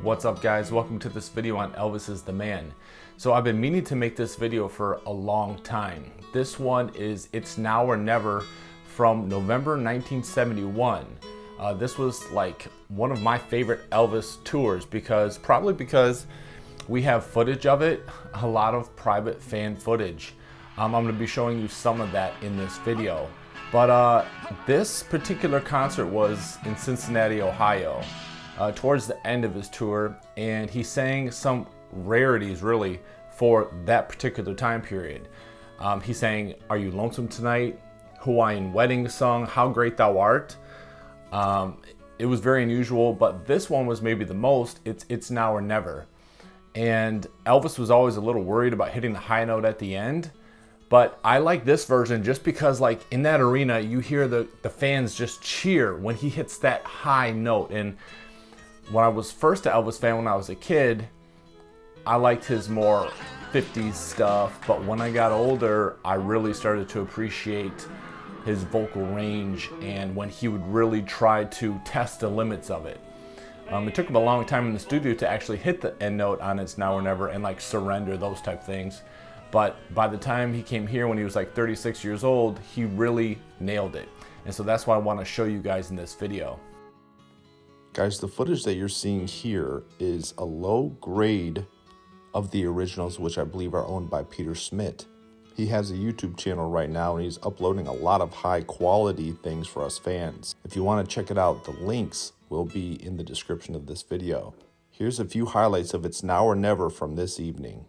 What's up guys, welcome to this video on Elvis is the Man. So I've been meaning to make this video for a long time. This one is It's Now or Never from November 1971. This was like one of my favorite Elvis tours probably because we have footage of it, a lot of private fan footage. I'm going to be showing you some of that in this video. But this particular concert was in Cincinnati, Ohio. Towards the end of his tour, and he sang some rarities really for that particular time period. He sang Are You Lonesome Tonight, Hawaiian Wedding Song, How Great Thou Art. It was very unusual, but this one was maybe the most. It's Now or Never. And Elvis was always a little worried about hitting the high note at the end, but I like this version just because like in that arena you hear the fans just cheer when he hits that high note. And when I was first an Elvis fan when I was a kid, I liked his more 50s stuff, but when I got older, I really started to appreciate his vocal range and when he would really try to test the limits of it. It took him a long time in the studio to actually hit the end note on It's Now or Never and like surrender, those type things. But by the time he came here when he was like 36 years old, he really nailed it. And so that's why I want to show you guys in this video. Guys, the footage that you're seeing here is a low grade of the originals, which I believe are owned by Peter Smith. He has a YouTube channel right now and he's uploading a lot of high quality things for us fans. If you want to check it out, the links will be in the description of this video. Here's a few highlights of It's Now or Never from this evening.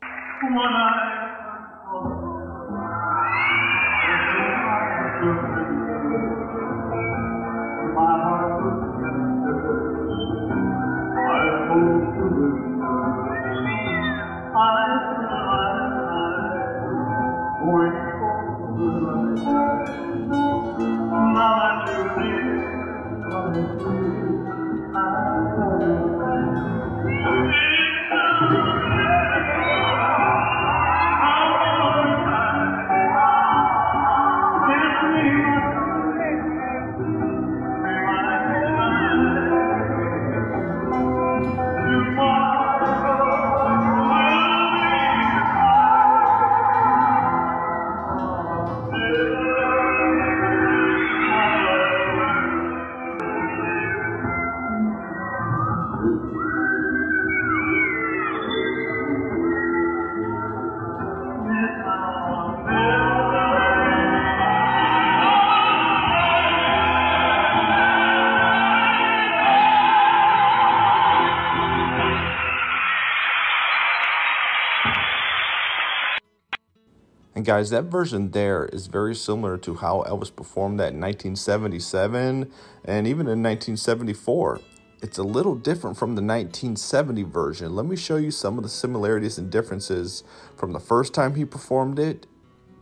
And guys, that version there is very similar to how Elvis performed that in 1977 and even in 1974. It's a little different from the 1970 version. Let me show you some of the similarities and differences from the first time he performed it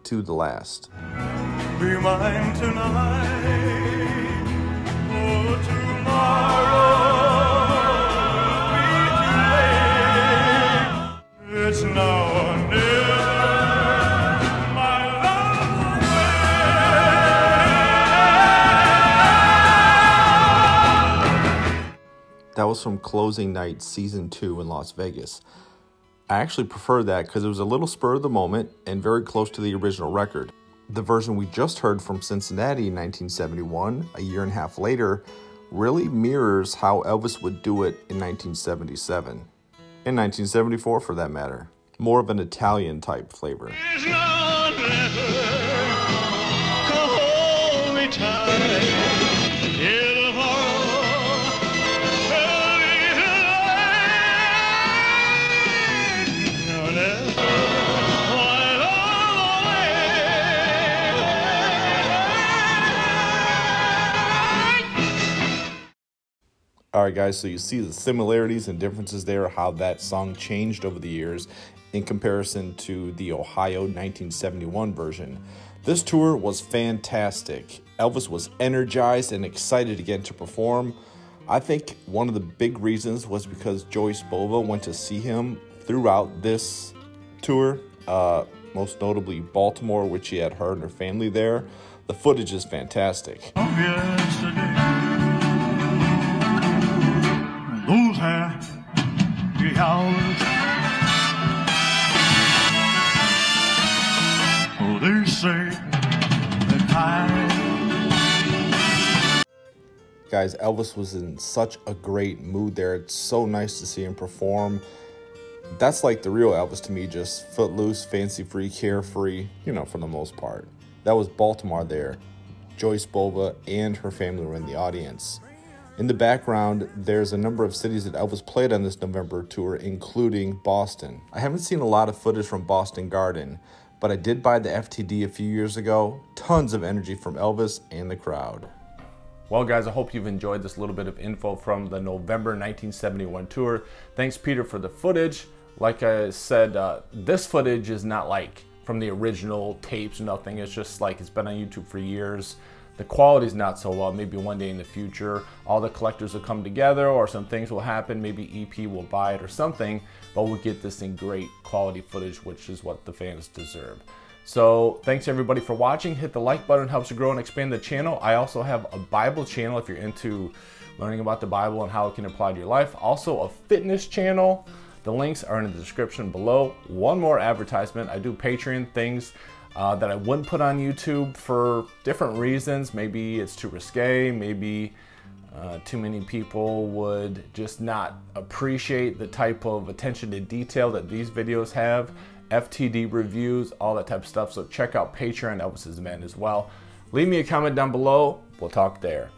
to the last. Be mine tonight, oh tomorrow be too late. It's now or never. That was from Closing Night Season 2 in Las Vegas. I actually prefer that because it was a little spur of the moment and very close to the original record. The version we just heard from Cincinnati in 1971, a year and a half later, really mirrors how Elvis would do it in 1977. In 1974 for that matter. More of an Italian type flavor. Alright guys, so you see the similarities and differences there, how that song changed over the years. in comparison to the Ohio 1971 version. This tour was fantastic. Elvis was energized and excited again to perform. I think one of the big reasons was because Joyce Bova went to see him throughout this tour, most notably Baltimore, which she had her and her family there. The footage is fantastic. Yesterday, those happy hours. Oh, they say that time. Guys, Elvis was in such a great mood there. It's so nice to see him perform. That's like the real Elvis to me, just footloose, fancy-free, carefree, for the most part. That was Baltimore there. Joyce Bova and her family were in the audience. In the background, there's a number of cities that Elvis played on this November tour, including Boston. I haven't seen a lot of footage from Boston Garden, but I did buy the FTD a few years ago. Tons of energy from Elvis and the crowd. Well, guys, I hope you've enjoyed this little bit of info from the November 1971 tour. Thanks, Peter, for the footage. Like I said, this footage is not like from the original tapes, nothing. It's just like it's been on YouTube for years. The quality's not so well. Maybe one day in the future, all the collectors will come together or some things will happen. Maybe EP will buy it or something, but we'll get this in great quality footage, which is what the fans deserve. So thanks everybody for watching. Hit the like button, helps to grow and expand the channel. I also have a Bible channel if you're into learning about the Bible and how it can apply to your life. Also a fitness channel. The links are in the description below. One more advertisement. I do Patreon things that I wouldn't put on YouTube for different reasons. Maybe it's too risque, maybe too many people would just not appreciate the type of attention to detail that these videos have. FTD reviews, all that type of stuff. So check out Patreon, Elvis is the Man as well. Leave me a comment down below. We'll talk there.